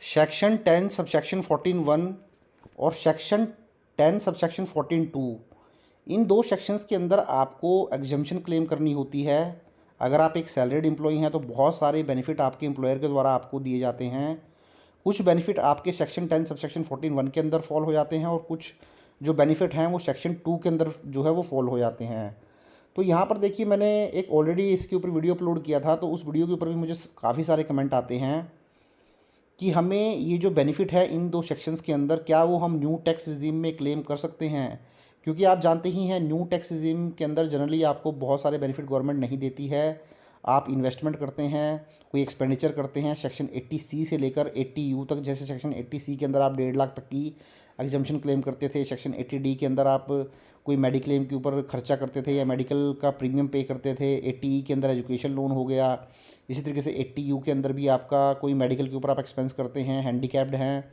Section 10 subsection 14(1) और section 10 subsection 14(2), इन दो sections के अंदर आपको एग्जम्पशन क्लेम करनी होती है। अगर आप एक सैलरीड एम्प्लॉई हैं तो बहुत सारे बेनिफिट आपके एम्प्लॉयर के द्वारा आपको दिए जाते हैं। कुछ बेनिफिट आपके सेक्शन 10 सबसेक्शन 14(1) के अंदर फॉल हो जाते हैं और कुछ जो बेनिफिट हैं वो सेक्शन 2 के अंदर जो है वो फॉल हो जाते हैं। तो यहाँ पर देखिए, मैंने एक ऑलरेडी इसके ऊपर वीडियो अपलोड किया था, तो उस वीडियो के ऊपर भी मुझे काफ़ी सारे कमेंट आते हैं कि हमें ये जो बेनिफिट है इन दो सेक्शंस के अंदर, क्या वो हम न्यू टैक्स रिजीम में क्लेम कर सकते हैं। क्योंकि आप जानते ही हैं न्यू टैक्स रिजीम के अंदर जनरली आपको बहुत सारे बेनिफिट गवर्नमेंट नहीं देती है। आप इन्वेस्टमेंट करते हैं, कोई एक्सपेंडिचर करते हैं, सेक्शन 80C से लेकर 80U तक, जैसे सेक्शन 80C के अंदर आप 1.5 लाख तक की एग्जम्पशन क्लेम करते थे। सेक्शन 80D के अंदर आप कोई मेडिक्लेम के ऊपर खर्चा करते थे या मेडिकल का प्रीमियम पे करते थे। 80E के अंदर एजुकेशन लोन हो गया। इसी तरीके से 80U के अंदर भी आपका कोई मेडिकल के ऊपर आप एक्सपेंस करते हैं, हैंडीकैप्ड हैं,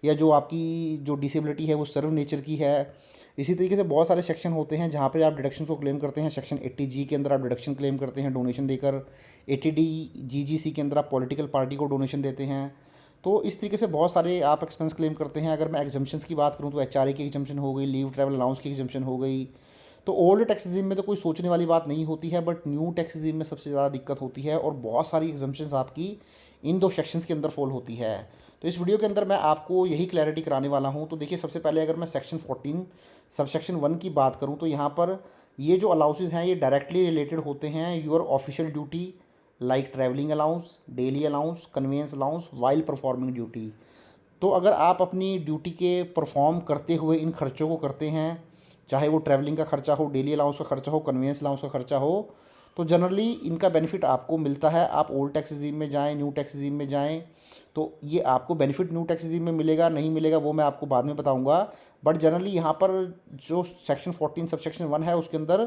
या जो आपकी जो डिसेबिलिटी है वो सर्व नेचर की है। इसी तरीके से बहुत सारे सेक्शन होते हैं जहाँ पे आप डिडक्शन को क्लेम करते हैं। सेक्शन 80G के अंदर आप डिडक्शन क्लेम करते हैं डोनेशन देकर। 80D GGC के अंदर आप पॉलिटिकल पार्टी को डोनेशन देते हैं। तो इस तरीके से बहुत सारे आप एक्सपेंस क्लेम करते हैं। अगर मैं एग्जम्पशंस की बात करूँ तो HRA की एग्जम्पशन हो गई, लीव ट्रैवल अलाउंस की एग्जम्पशन हो गई। तो ओल्ड टैक्स रिजीम में तो कोई सोचने वाली बात नहीं होती है, बट न्यू टैक्स रिजीम में सबसे ज़्यादा दिक्कत होती है और बहुत सारी एग्जम्पशंस आपकी इन दो सेक्शंस के अंदर फॉल होती है। तो इस वीडियो के अंदर मैं आपको यही क्लैरिटी कराने वाला हूँ। तो देखिए, सबसे पहले अगर मैं सेक्शन 14 सबसेक्शन 1 की बात करूँ तो यहाँ पर ये जो अलाउंसेस हैं ये डायरेक्टली रिलेटेड होते हैं your official duty, like travelling allowance, daily allowance, convince allowance while performing duty. तो अगर आप अपनी ड्यूटी के परफॉर्म करते हुए इन खर्चों को करते हैं, चाहे वो ट्रैवलिंग का खर्चा हो, डेली अलाउंस का खर्चा हो, कन्वेंस अलाउंस का खर्चा हो, तो जनरली इनका बेनिफिट आपको मिलता है। आप ओल्ड टैक्स रिजीम में जाएं, न्यू टैक्स रिजीम में जाएं, तो ये आपको बेनिफिट न्यू टैक्स रिजीम में मिलेगा नहीं मिलेगा वो मैं आपको बाद में बताऊंगा। बट जनरली यहाँ पर जो सेक्शन 14 सबसेक्शन 1 है उसके अंदर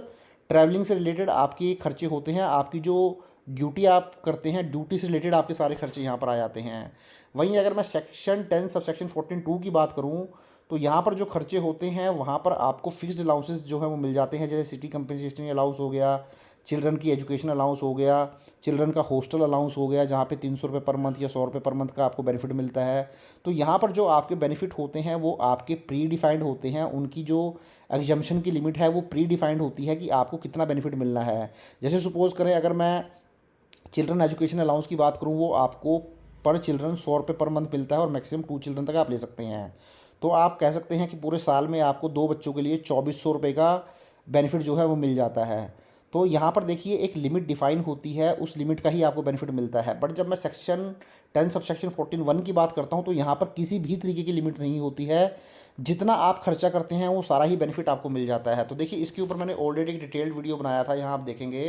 ट्रैवलिंग से रिलेटेड आपके खर्चे होते हैं। आपकी जो ड्यूटी आप करते हैं, ड्यूटी से रिलेटेड आपके सारे खर्चे यहाँ पर आ जाते हैं। वहीं अगर मैं सेक्शन 10 सबसेक्शन 14(2) की बात करूँ तो यहाँ पर जो खर्चे होते हैं वहाँ पर आपको फिक्स्ड अलाउंसेस जो है वो मिल जाते हैं। जैसे सिटी कंपनसेशन अलाउंस हो गया, चिल्ड्रन की एजुकेशन अलाउंस हो गया, चिल्ड्रन का हॉस्टल अलाउंस हो गया, जहाँ पे 300 रुपये पर मंथ या 100 रुपये पर मंथ का आपको बेनिफिट मिलता है। तो यहाँ पर जो आपके बेनिफिट होते हैं वो आपके प्री डिफाइंड होते हैं। उनकी जो एग्जम्पशन की लिमिट है वो प्री डिफाइंड होती है कि आपको कितना बेनिफिट मिलना है। जैसे सपोज़ करें, अगर मैं चिल्ड्रन एजुकेशन अलाउंस की बात करूँ, वो आपको पर चिल्ड्रन 100 रुपये पर मंथ मिलता है और मैक्सिमम 2 चिल्ड्रन तक आप ले सकते हैं। तो आप कह सकते हैं कि पूरे साल में आपको 2 बच्चों के लिए 2400 रुपये का बेनिफिट जो है वो मिल जाता है। तो यहाँ पर देखिए एक लिमिट डिफाइन होती है, उस लिमिट का ही आपको बेनिफिट मिलता है। बट जब मैं सेक्शन 10 सबसेक्शन 14(1) की बात करता हूँ तो यहाँ पर किसी भी तरीके की लिमिट नहीं होती है। जितना आप खर्चा करते हैं वो सारा ही बेनिफिट आपको मिल जाता है। तो देखिए, इसके ऊपर मैंने ऑलरेडी एक डिटेल्ड वीडियो बनाया था, यहाँ आप देखेंगे,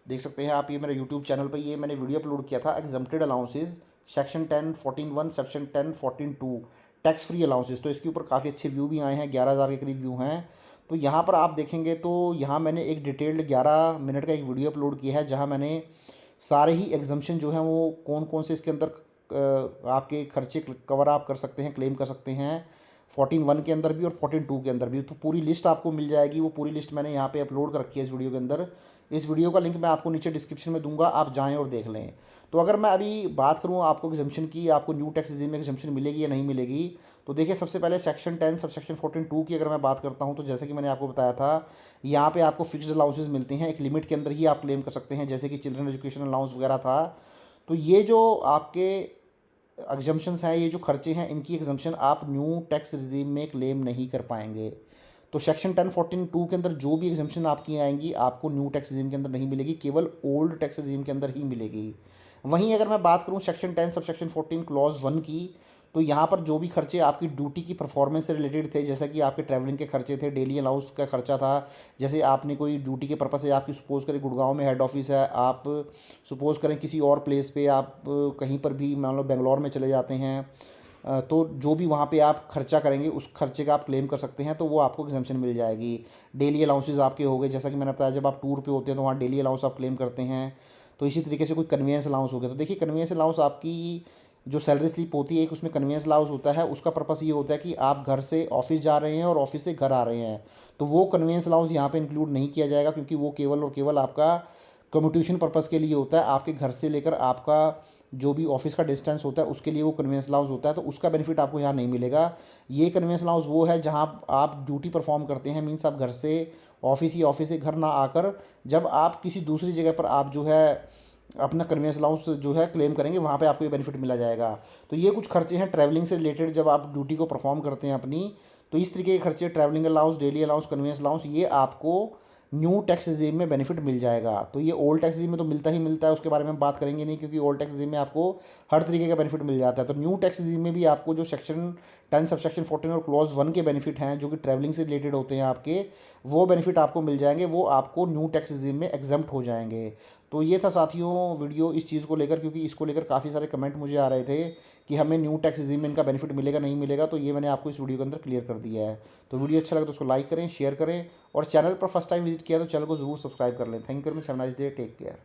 देख सकते हैं आप, ये मेरे यूट्यूब चैनल पर ये मैंने वीडियो अपलोड किया था, exempted allowances section 10 14(1) section 10 14(2) tax free allowances. तो इसके ऊपर काफ़ी अच्छे व्यू भी आए हैं, 11,000 के करीब व्यू हैं। तो यहाँ पर आप देखेंगे तो यहाँ मैंने एक डिटेल्ड 11 मिनट का एक वीडियो अपलोड किया है जहाँ मैंने सारे ही एग्जम्पशन जो हैं वो कौन कौन से इसके अंदर आपके खर्चे कवर आप कर सकते हैं, क्लेम कर सकते हैं 14(1) के अंदर भी और 14(2) के अंदर भी। तो पूरी लिस्ट आपको मिल जाएगी। वो पूरी लिस्ट मैंने यहाँ पे अपलोड कर रखी है इस वीडियो के अंदर। इस वीडियो का लिंक मैं आपको नीचे डिस्क्रिप्शन में दूंगा, आप जाएं और देख लें। तो अगर मैं अभी बात करूँ आपको एग्जम्पशन की, आपको न्यू टैक्स रिजीम में एग्जम्पशन मिलेगी या नहीं मिलेगी, तो देखिए सबसे पहले सेक्शन 10 सब सेक्शन 14(2) की अगर मैं बात करता हूँ तो जैसे कि मैंने आपको बताया था, यहाँ पे आपको फिक्स्ड अलाउंसेज मिलते हैं, एक लिमिट के अंदर ही आप क्लेम कर सकते हैं, जैसे कि चिल्ड्रन एजुकेशन अलाउंस वगैरह था। तो ये जो आपके एग्जम्पशंस हैं, ये जो खर्चे हैं, इनकी एग्जम्पशन आप न्यू टैक्स रिजीम में क्लेम नहीं कर पाएंगे। तो सेक्शन 10 14(2) के अंदर जो भी एग्जम्पशन आपकी आएंगी आपको न्यू टैक्स रिजीम के अंदर नहीं मिलेगी, केवल ओल्ड टैक्स रिजीम के अंदर ही मिलेगी। वहीं अगर मैं बात करूं सेक्शन 10 सब सेक्शन 14 क्लॉज 1 की, तो यहाँ पर जो भी खर्चे आपकी ड्यूटी की परफॉर्मेंस से रिलेटेड थे, जैसा कि आपके ट्रैवलिंग के खर्चे थे, डेली अलाउंस का खर्चा था, जैसे आपने कोई ड्यूटी के पर्पज़ से, आपकी सपोज़ करें गुड़गांव में हेड ऑफिस है, आप सपोज़ करें किसी और प्लेस पे आप कहीं पर भी मान लो बेंगलोर में चले जाते हैं, तो जो भी वहाँ पे आप खर्चा करेंगे उस खर्चे का आप क्लेम कर सकते हैं, तो वो आपको एग्जम्पशन मिल जाएगी। डेली अलाउंसेस आपके हो गए, जैसा कि मैंने बताया जब आप टूर पे होते हैं तो वहाँ डेली अलाउंस आप क्लेम करते हैं। तो इसी तरीके से कोई कन्वीनियंस अलाउंस हो गया, तो देखिए कन्वीनियंस अलाउंस आपकी जो सैलरी स्लिप होती है, एक उसमें कन्वीनियंस अलाउंस होता है। उसका पर्पस ये होता है कि आप घर से ऑफिस जा रहे हैं और ऑफिस से घर आ रहे हैं, तो वो कन्वीनियंस अलाउंस यहाँ पे इंक्लूड नहीं किया जाएगा, क्योंकि वो केवल और केवल आपका कम्यूटेशन पर्पज़ के लिए होता है, आपके घर से लेकर आपका जो भी ऑफिस का डिस्टेंस होता है उसके लिए वो कन्वेंस अलाउंस होता है, तो उसका बेनिफिट आपको यहाँ नहीं मिलेगा। ये कन्वेंस अलाउंस वो है जहाँ आप ड्यूटी परफॉर्म करते हैं, मीन्स आप घर से ऑफिस से घर ना आकर जब आप किसी दूसरी जगह पर आप जो है अपना कन्वेंस अलाउंस जो है क्लेम करेंगे, वहाँ पे आपको ये बेनिफिट मिला जाएगा। तो ये कुछ खर्चे हैं ट्रैवलिंग से रिलेटेड, जब आप ड्यूटी को परफॉर्म करते हैं अपनी, तो इस तरीके के खर्चे travelling allowance, daily allowance, convince allowance, ये आपको न्यू टैक्स रेजिम में बेनिफिट मिल जाएगा। तो ये ओल्ड टैक्स रेजिम में तो मिलता ही मिलता है, उसके बारे में हम बात करेंगे नहीं, क्योंकि ओल्ड टैक्स रेजिम में आपको हर तरीके का बेनिफिट मिल जाता है। तो न्यू टैक्स रेजिम में भी आपको जो सेक्शन 10 सबसेक्शन 14 और क्लॉज 1 के बेनिफिट हैं जो कि ट्रैवलिंग से रिलेटेड होते हैं आपके, वो बेनिफिट आपको मिल जाएंगे, वो आपको न्यू टैक्स रेजिम में एग्जम्प्ट हो जाएंगे। तो ये था साथियों वीडियो इस चीज़ को लेकर, क्योंकि इसको लेकर काफ़ी सारे कमेंट मुझे आ रहे थे कि हमें न्यू टैक्स रेजिम में इनका बेनिफिट मिलेगा नहीं मिलेगा, तो ये मैंने आपको इस वीडियो के अंदर क्लियर कर दिया है। तो वीडियो अच्छा लगा तो उसको लाइक करें, शेयर करें, और चैनल पर फर्स्ट टाइम विजिट किया तो चैनल को जरूर सब्सक्राइब कर लें। Thank you very much, have a nice day, take care.